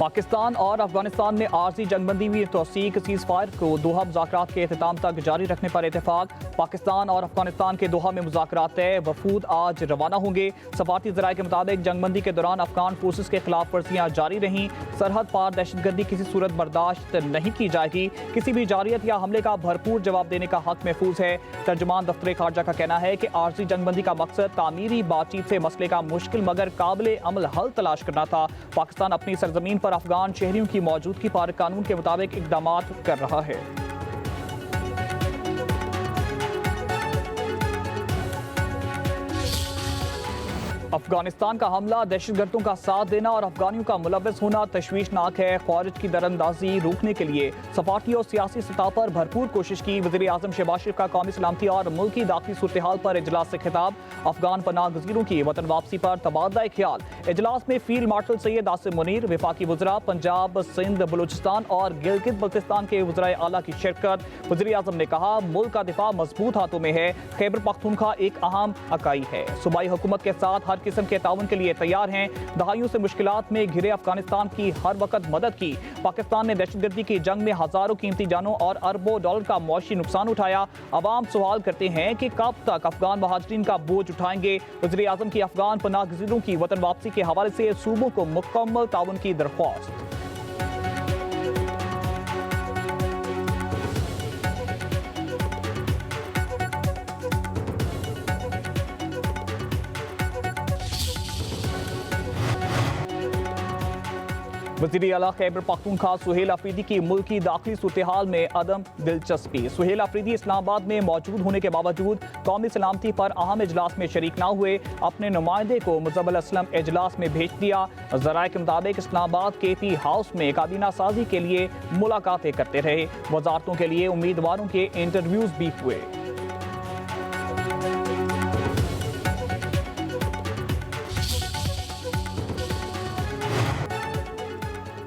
पाकिस्तान और अफगानिस्तान में आर्जी जंगबंदी में तौसीक सीज़ फायर को दोहा मुज़ाकरात के अख्ताम तक जारी रखने पर इत्तेफाक। पाकिस्तान और अफगानिस्तान के दोहा में मुज़ाकरात तय, वफूद आज रवाना होंगे। सफारती ज़राए के मुताबिक जंगबंदी के दौरान अफगान फोर्सेस के खिलाफ वर्जियाँ जारी रहीं। सरहद पार दहशतगर्दी किसी सूरत बर्दाश्त नहीं की जाएगी। किसी भी जारियत या हमले का भरपूर जवाब देने का हक महफूज है। तर्जुमान दफ्तर खारजा का कहना है कि आर्जी जंगबंदी का मकसद तामीरी बातचीत से मसले का मुश्किल मगर काबिल अमल हल तलाश करना था। पाकिस्तान अपनी सरजमीन पर अफगान शहरियों की मौजूदगी पर कानून के मुताबिक इकदाम कर रहा है। अफगानिस्तान का हमला, दहशतगर्दों का साथ देना और अफगानियों का मुलव्वस होना तशवीशनाक है। ख्वारिज की दरअंदाजी रोकने के लिए सफारती और सियासी सतह पर भरपूर कोशिश की। वज़ीर आज़म शहबाज शरीफ का कौमी सलामती और मुल्की दाखिली सूरत हाल पर इजलास से खिताब। अफगान पनाह गज़ीरों की वतन वापसी पर तबादला ख्याल। इजलास में फील्ड मार्शल सैयद आसिम मुनीर, वफाकी वज़रा पंजाब, सिंध, बलूचिस्तान और गिलगित बल्तिस्तान के वज़राए आला की शिरकत। वज़ीर आज़म ने कहा, मुल्क का दिफा मजबूत हाथों में है। खैबर पख्तूनख्वा एक अहम इकाई है। सूबाई हुकूमत के साथ हर किस्म के ताउन के लिए तैयार हैं। दहाइयों से मुश्किलात में घिरे अफगानिस्तान की हर वक्त मदद की। पाकिस्तान ने दहशतगर्दी की जंग में हजारों कीमती जानों और अरबों डॉलर का मुआशी नुकसान उठाया। अवाम सवाल करते हैं कि कब तक अफगान महाजरीन का बोझ उठाएंगे। वज़ीर आज़म की अफगान पनाह गज़ीरों की वतन वापसी के हवाले से सूबों को मुकम्मल ताउन की दरख्वास्त। वज़ीर आला खैबर पख्तूनख्वा सुहेल अफरीदी की मुल्की दाखिली सूरत-ए-हाल में अदम दिलचस्पी। सुहेल अफरीदी इस्लामाबाद में मौजूद होने के बावजूद कौमी सलामती पर अहम इजलास में शरीक न हुए। अपने नुमाइंदे को मुज़म्मिल असलम इजलास में भेज दिया। ज़राए के मुताबिक इस्लामाबाद KP हाउस में काबीना साजी के लिए मुलाकातें करते रहे। वजारतों के लिए उम्मीदवारों के इंटरव्यूज भी हुए।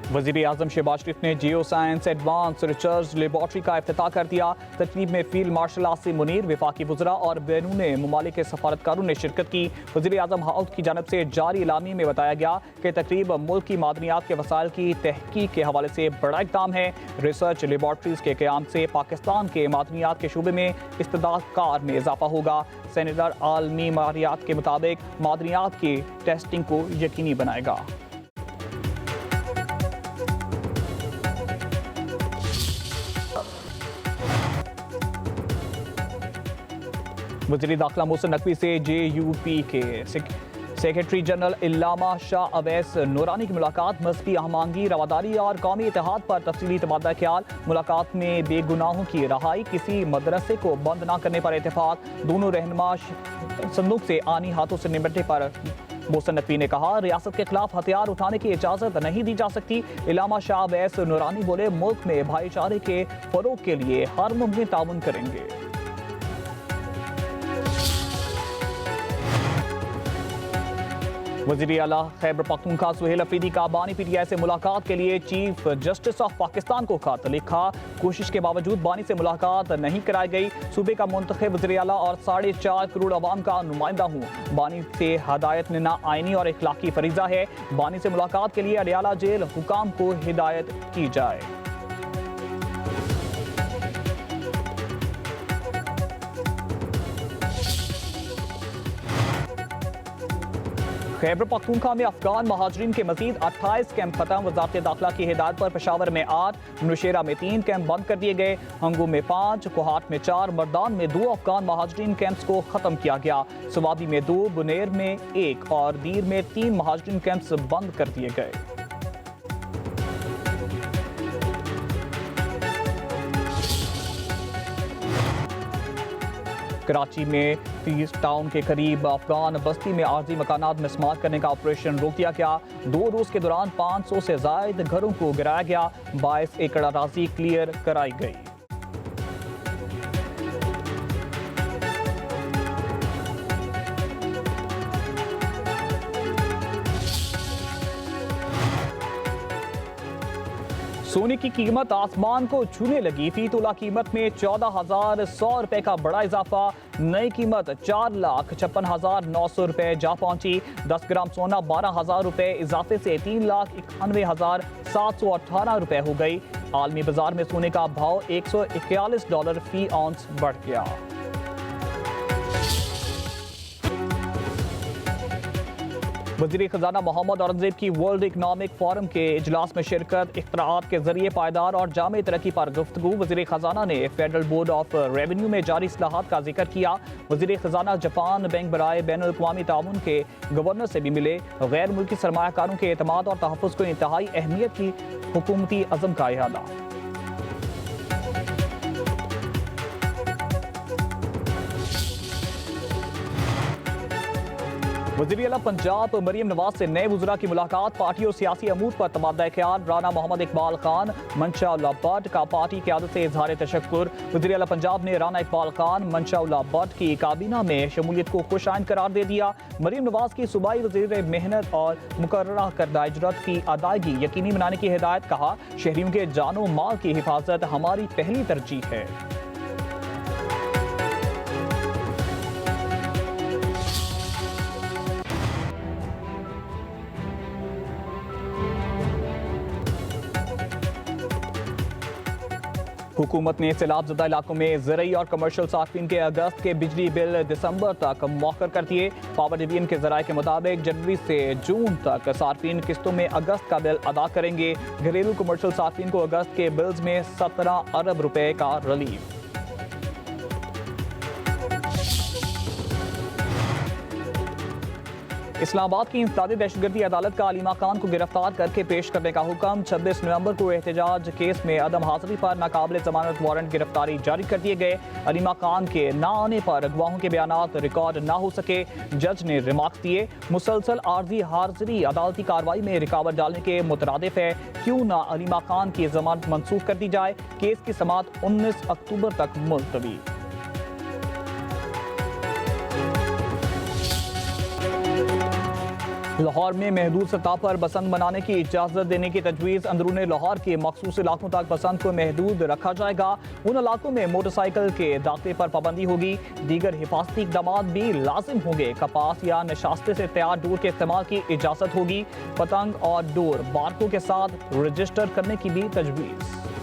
वज़ीर आज़म शहबाज शरीफ ने geo science advance research laboratory का इफ्तिताह कर दिया। तकरीब में फील्ड मार्शल आसिम मुनीर, वफाकी वज़रा और बैरून ममालिक के सफारतकारों ने शिरकत की। वज़ीर आज़म हाउस की जानब से जारी इलामी में बताया गया कि तकरीब मुल्क की मादनियात के वसाइल की तहकीक के हवाले से बड़ा इक़दाम है। रिसर्च लेबॉर्ट्रीज के क़याम से पाकिस्तान के मादनियात के शूबे में इस्तेदाद कार में इजाफा होगा। सेनेटर आलमी मारियात के मुताबिक मादनियात की टेस्टिंग को यकीनी बनाएगा। वज़ीर दाखिला मोहसिन नकवी से JUP के सेक्रेटरी जनरल इल्लामा शाह अवैस नूरानी की मुलाकात। मजहबी आहमांगी, रवादारी और कौमी इत्तेहाद पर तफसीली तबादला ख्याल। मुलाकात में बेगुनाहों की रहाई, किसी मदरसे को बंद न करने पर इत्तेफाक। दोनों रहनुमा संदूक से आनी हाथों से निपटने पर मोहसिन नकवी ने कहा, रियासत के खिलाफ हथियार उठाने की इजाज़त नहीं दी जा सकती। इल्लामा शाह अवैस नूरानी बोले, मुल्क में भाईचारे के फरोग के लिए हर मुमकिन ताउन करेंगे। वज़ीर आला खैबर पख्तूनख्वा सुहेल अफरीदी का बानी PTI से मुलाकात के लिए चीफ जस्टिस ऑफ पाकिस्तान को खत लिखा। कोशिश के बावजूद बानी से मुलाकात नहीं कराई गई। सूबे का मुंतखब वज़ीर आला और 4.5 करोड़ अवाम का नुमाइंदा हूँ। बानी से हदायत लेना आईनी और इखलाकी फरीजा है। बानी से मुलाकात के लिए अडियाला जेल हुकाम को हिदायत की जाए। खैबर पख्तूनख्वा में अफगान महाजरीन के मजीद 28 कैंप खत्म। वज़ारत दाखिला की हिदायत पर पेशावर में 8, नौशेरा में 3 कैंप बंद कर दिए गए। हंगू में 5, कोहाट में 4, मर्दान में 2 अफगान महाजरीन कैंप्स को ख़त्म किया गया। सुवादी में 2, बुनेर में 1 और दीर में 3 महाजरीन कैंप्स बंद कर दिए गए। कराची में 30 टाउन के करीब अफगान बस्ती में आर्जी मकानात मिसमार करने का ऑपरेशन रोक दिया गया। 2 रोज के दौरान 500 से ज्यादा घरों को गिराया गया। 22 एकड़ अराजी क्लियर कराई गई। सोने की कीमत आसमान को छूने लगी। फी तोला कीमत में 14,100 रुपए का बड़ा इजाफा। नई कीमत 4,56,900 रुपए जा पहुंची। 10 ग्राम सोना 12,000 रुपए इजाफे से 3,91,718 रुपए हो गई। आलमी बाजार में सोने का भाव $141 फी औंस बढ़ गया। वज़ीर ख़ज़ाना मोहम्मद औरंगज़ेब की वर्ल्ड इकनॉमिक फोरम के इजलास में शिरकत। इख्तराआत के जरिए पायदार और जामे तरक्की पर गुफ्तगू। वज़ीर ख़ज़ाना ने फेडरल बोर्ड ऑफ रेवेन्यू में जारी इस्लाहात का जिक्र किया। वज़ीर ख़ज़ाना जापान बैंक बराए बैनुल-अक़वामी ताउन के गवर्नर से भी मिले। गैर मुल्की सरमायाकारों के एतमाद और तहफ़्फ़ुज़ को इंतहाई अहमियत की हुकूमती अज़म का इरादा। वज़ीर आला पंजाब मरीम नवाज से नए वज़रा की मुलाकात। पार्टी और सियासी अमूर पर तबादला ख्याल। राना मोहम्मद इकबाल खान मंशा-उल्लाह भट्ट का पार्टी क़यादत से इजहार तशक्कुर। वज़ीर आला पंजाब ने राना इकबाल खान मंशा-उल्लाह भट्ट की काबीना में शमूलियत को खुश आइंद करार दे दिया। मरीम नवाज की सूबाई वज़ीर मेहनत और मुकर्ररा करदा इजरत की अदायगी यकीनी बनाने की हिदायत। कहा, शहरियों के जानो माल की हिफाजत हमारी पहली तरजीह है। हुकूमत ने सैलाब ज़दा इलाकों में ज़रई और कमर्शियल सार्फिन के अगस्त के बिजली बिल दिसंबर तक मौखर कर दिए। पावर डिवीजन के ज़राए के मुताबिक जनवरी से जून तक सार्फिन किस्तों में अगस्त का बिल अदा करेंगे। घरेलू कमर्शियल सार्फिन को अगस्त के बिल्स में 17 अरब रुपए का रिलीफ। इस्लामाबाद की इंसदादी दहशतगर्दी अदालत का अलीमा खान को गिरफ्तार करके पेश करने का हुक्म। 26 नवंबर को एहतजाज केस में अदम हाजिरी पर नाकाबिल जमानत वारंट गिरफ्तारी जारी कर दिए गए। अलीमा खान के ना आने पर गवाहों के बयानात रिकॉर्ड ना हो सके। जज ने रिमार्क्स दिए, मुसलसल आर्जी हाजिरी अदालती कार्रवाई में रिकावट डालने के मुतरादिफ है। क्यों ना अलीमा खान की जमानत मनसूख कर दी जाए। केस की समाअत 19 अक्टूबर तक मुलतवी। लाहौर में महदूद सतह पर बसंत मनाने की इजाज़त देने की तजवीज़। अंदरून लाहौर के मखसूस इलाकों तक बसंत को महदूद रखा जाएगा। उन इलाकों में मोटरसाइकिल के दाखिले पर पाबंदी होगी। दीगर हिफाजती इक़दाम भी लाजिम होंगे। कपास या नशास्ते से तैयार डोर के इस्तेमाल की इजाज़त होगी। पतंग और डोर बारकों के साथ रजिस्टर करने की भी तजवीज़।